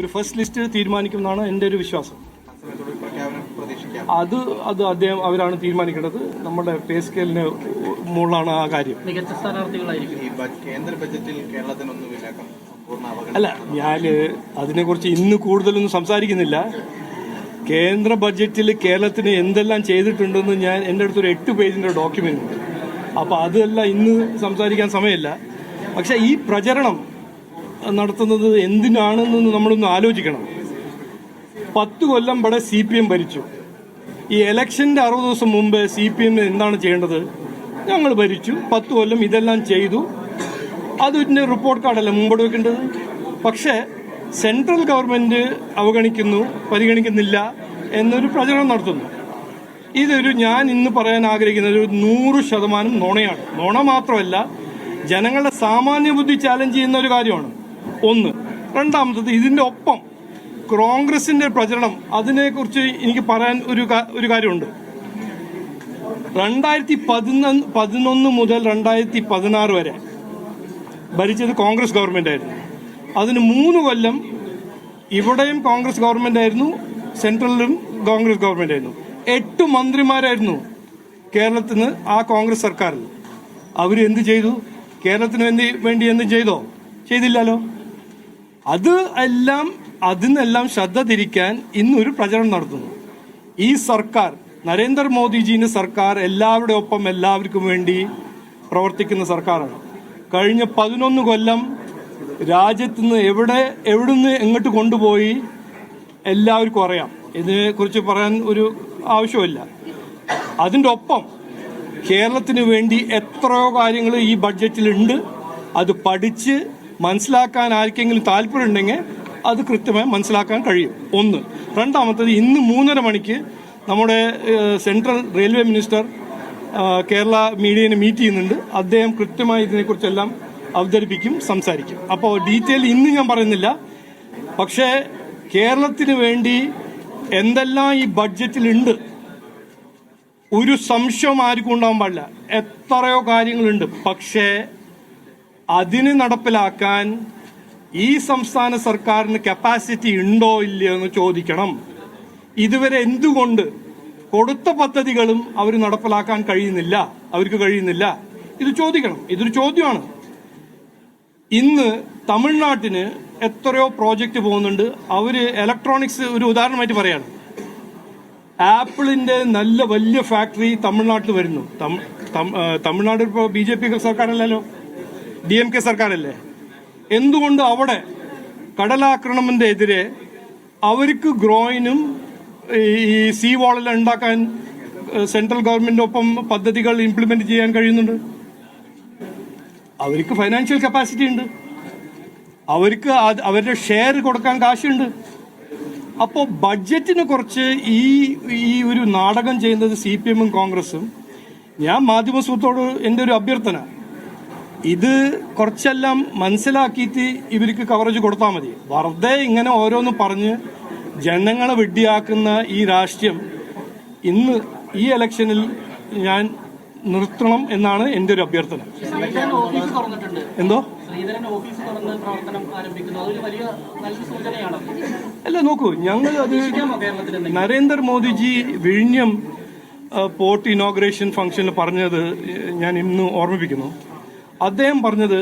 ഒരു first list തീരുമാനിക്കുമെന്നാണ് എൻ്റെ ഒരു വിശ്വാസം. അവരാണ് തീരുമാനിക്കേണ്ടത്. നമ്മുടെ പേ സ്കെയിലിന് മുകളിലാണ് ആ കാര്യം. മികച്ച സ്ഥാനാർത്ഥികളായിരിക്കും. കേന്ദ്ര ബജറ്റിൽ കേരളത്തിനൊന്നുമില്ല. അല്ല, ഞാൻ അതിനെക്കുറിച്ച് ഇന്ന് കൂടുതലൊന്നും സംസാരിക്കുന്നില്ല. കേന്ദ്ര ബഡ്ജറ്റിൽ കേരളത്തിന് എന്തെല്ലാം ചെയ്തിട്ടുണ്ടെന്ന് എൻ്റെ അടുത്തൊരു 8 പേജിൻ്റെ ഡോക്യുമെന്റ് ഉണ്ട്. അപ്പോൾ അതെല്ലാം ഇന്ന് സംസാരിക്കാൻ സമയമില്ല. പക്ഷെ ഈ പ്രചരണം നടത്തുന്നത് എന്തിനാണെന്ന് നമ്മളൊന്ന് ആലോചിക്കണം. 10 കൊല്ലം ഇവിടെ CPM ഭരിച്ചു. ഈ ഇലക്ഷൻ്റെ 60 ദിവസം മുമ്പ് CPM എന്താണ് ചെയ്യേണ്ടത്? ഞങ്ങൾ ഭരിച്ചു 10 കൊല്ലം, ഇതെല്ലാം ചെയ്തു. അതിൻ്റെ റിപ്പോർട്ട് കാർഡല്ല മുമ്പോട്ട് വെക്കേണ്ടത്. പക്ഷേ സെൻട്രൽ ഗവൺമെന്റ് അവഗണിക്കുന്നു, പരിഗണിക്കുന്നില്ല എന്നൊരു പ്രചരണം നടത്തുന്നു. ഞാൻ ഇന്ന് പറയാൻ ആഗ്രഹിക്കുന്നത് 100% നുണയാണ്. നുണ മാത്രമല്ല, ജനങ്ങളുടെ സാമാന്യ ബുദ്ധി ചാലഞ്ച് ചെയ്യുന്ന ഒരു കാര്യമാണ്. ഒന്ന്. രണ്ടാമത്തത്, ഇതിന്റെ ഒപ്പം കോൺഗ്രസിന്റെ പ്രചരണം, അതിനെക്കുറിച്ച് എനിക്ക് പറയാൻ ഒരു കാര്യമുണ്ട്. 2011 മുതൽ 2016 വരെ ഭരിച്ചത് കോൺഗ്രസ് ഗവൺമെന്റ് ആയിരുന്നു. അതിന് 3 കൊല്ലം ഇവിടെയും കോൺഗ്രസ് ഗവൺമെന്റ് ആയിരുന്നു, സെൻട്രലിലും കോൺഗ്രസ് ഗവൺമെന്റ് ആയിരുന്നു. 8 മന്ത്രിമാരായിരുന്നു കേരളത്തിന് ആ കോൺഗ്രസ് സർക്കാരിൽ. അവർ എന്ത് ചെയ്തു? കേരളത്തിന് വേണ്ടി എന്ത് ചെയ്തോ? ചെയ്തില്ലല്ലോ. അതിനെല്ലാം ശ്രദ്ധ തിരിക്കാൻ ഇന്നൊരു പ്രചരണം നടത്തുന്നു. ഈ സർക്കാർ, നരേന്ദ്രമോദിജീന്റെ സർക്കാർ, എല്ലാവരുടെ ഒപ്പം എല്ലാവർക്കും വേണ്ടി പ്രവർത്തിക്കുന്ന സർക്കാരാണ്. കഴിഞ്ഞ 11 കൊല്ലം രാജ്യത്തുനിന്ന് എവിടുന്ന് എങ്ങോട്ട് കൊണ്ടുപോയി എല്ലാവർക്കും അറിയാം. ഇതിനെക്കുറിച്ച് പറയാൻ ഒരു ആവശ്യമില്ല. അതിൻ്റെ ഒപ്പം കേരളത്തിന് വേണ്ടി എത്രയോ കാര്യങ്ങൾ ഈ ബഡ്ജറ്റിലുണ്ട്. അത് പഠിച്ച് മനസ്സിലാക്കാൻ ആർക്കെങ്കിലും താല്പര്യമുണ്ടെങ്കിൽ അത് കൃത്യമായി മനസ്സിലാക്കാൻ കഴിയും. ഒന്ന്. രണ്ടാമത്തത്, ഇന്ന് 3:30 മണിക്ക് നമ്മുടെ സെൻട്രൽ റെയിൽവേ മിനിസ്റ്റർ കേരള മീഡിയനെ മീറ്റ് ചെയ്യുന്നുണ്ട്. അദ്ദേഹം കൃത്യമായി ഇതിനെക്കുറിച്ചെല്ലാം അവതരിപ്പിക്കും, സംസാരിക്കും. അപ്പോൾ ഡീറ്റെയിൽ ഇന്ന് ഞാൻ പറയുന്നില്ല. പക്ഷേ കേരളത്തിന് വേണ്ടി എന്തെല്ലാം ഈ ബഡ്ജറ്റിലുണ്ട്, ഒരു സംശയം ആർക്കും ഉണ്ടാവാൻ പാടില്ല. എത്രയോ കാര്യങ്ങളുണ്ട്. പക്ഷേ അതിന് നടപ്പിലാക്കാൻ ഈ സംസ്ഥാന സർക്കാരിന് കപ്പാസിറ്റി ഉണ്ടോ ഇല്ലയോ എന്ന് ചോദിക്കണം. ഇതുവരെ എന്തുകൊണ്ട് കൊടുത്ത പദ്ധതികളും അവർ നടപ്പിലാക്കാൻ അവർക്ക് കഴിയുന്നില്ല? ഇത് ചോദിക്കണം. ഇതൊരു ചോദ്യമാണ്. ഇന്ന് തമിഴ്നാട്ടിന് എത്രയോ പ്രോജക്റ്റ് പോകുന്നുണ്ട്. അവര് ഇലക്ട്രോണിക്സ് ഒരു ഉദാഹരണമായിട്ട് പറയാണ്. ആപ്പിളിന്റെ നല്ല വലിയ ഫാക്ടറി തമിഴ്നാട്ടിൽ വരുന്നു. തമിഴ്നാട് ഇപ്പോൾ BJP സർക്കാരല്ലല്ലോ, DMK സർക്കാരല്ലേ. എന്തുകൊണ്ട് അവിടെ കടലാക്രമണത്തിന്റെ എതിരെ അവർക്ക് ഗ്രോയിനും ഈ സീ വാളെല്ലാം ഉണ്ടാക്കാൻ സെൻട്രൽ ഗവൺമെന്റിനൊപ്പം പദ്ധതികൾ ഇംപ്ലിമെന്റ് ചെയ്യാൻ കഴിയുന്നുണ്ട്? അവർക്ക് ഫൈനാൻഷ്യൽ കപ്പാസിറ്റി ഉണ്ട്. അവർക്ക് അവരുടെ ഷെയർ കൊടുക്കാൻ കാശുണ്ട്. അപ്പോൾ ബഡ്ജറ്റിനെ കുറിച്ച് ഈ ഒരു നാടകം ചെയ്യുന്നത് CPM-ഉം കോൺഗ്രസും. ഞാൻ മാധ്യമസുഹൃത്തോട് എൻ്റെ ഒരു അഭ്യർത്ഥന, ഇത് കുറച്ചെല്ലാം മനസ്സിലാക്കിയിട്ട് ഇവർക്ക് കവറേജ് കൊടുത്താൽ മതി. വെറുതെ ഇങ്ങനെ ഓരോന്ന് പറഞ്ഞ് ജനങ്ങളെ വിഡ്ഢിയാക്കുന്ന ഈ രാഷ്ട്രീയം ഇന്ന് ഈ ഇലക്ഷനിൽ ഞാൻ നിർത്തണം എന്നാണ് എൻ്റെ ഒരു അഭ്യർത്ഥന. എന്തോ? അല്ല, നോക്കൂ, ഞങ്ങൾ അത് നരേന്ദ്രമോദിജി വിഴിഞ്ഞം പോർട്ട് ഇനോഗ്രേഷൻ ഫംഗ്ഷനിൽ പറഞ്ഞത് ഞാൻ ഇന്ന് ഓർമ്മിപ്പിക്കുന്നു. അദ്ദേഹം പറഞ്ഞത്,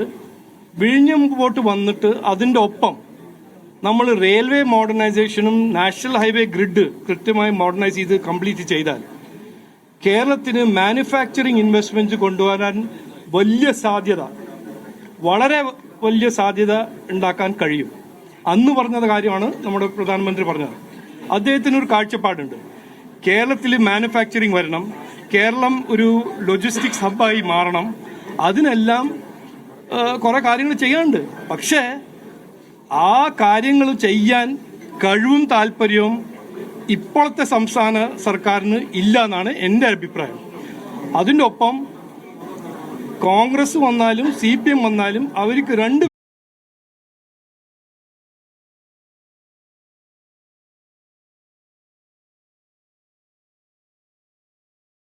വിഴിഞ്ഞം പോർട്ട് വന്നിട്ട് അതിൻ്റെ ഒപ്പം നമ്മൾ റെയിൽവേ മോഡേണൈസേഷനും നാഷണൽ ഹൈവേ ഗ്രിഡ് കൃത്യമായി മോഡേണൈസ് ചെയ്ത് കംപ്ലീറ്റ് ചെയ്താൽ കേരളത്തിന് മാനുഫാക്ചറിങ് ഇൻവെസ്റ്റ്മെന്റ് കൊണ്ടുവരാൻ വളരെ വലിയ സാധ്യത ഉണ്ടാക്കാൻ കഴിയും. അന്ന് പറഞ്ഞത് കാര്യമാണ് നമ്മുടെ പ്രധാനമന്ത്രി പറഞ്ഞത്. അദ്ദേഹത്തിന് ഒരു കാഴ്ചപ്പാടുണ്ട്. കേരളത്തിൽ മാനുഫാക്ചറിങ് വരണം, കേരളം ഒരു ലോജിസ്റ്റിക്സ് ഹബ്ബായി മാറണം. അതിനെല്ലാം കുറെ കാര്യങ്ങൾ ചെയ്യാനുണ്ട്. പക്ഷേ ആ കാര്യങ്ങൾ ചെയ്യാൻ കഴിവും താല്പര്യവും ഇപ്പോഴത്തെ സംസ്ഥാന സർക്കാരിന് ഇല്ല എന്നാണ് എൻ്റെ അഭിപ്രായം. അതിൻ്റെ ഒപ്പം കോൺഗ്രസ് വന്നാലും CPM വന്നാലും അവർക്ക് 2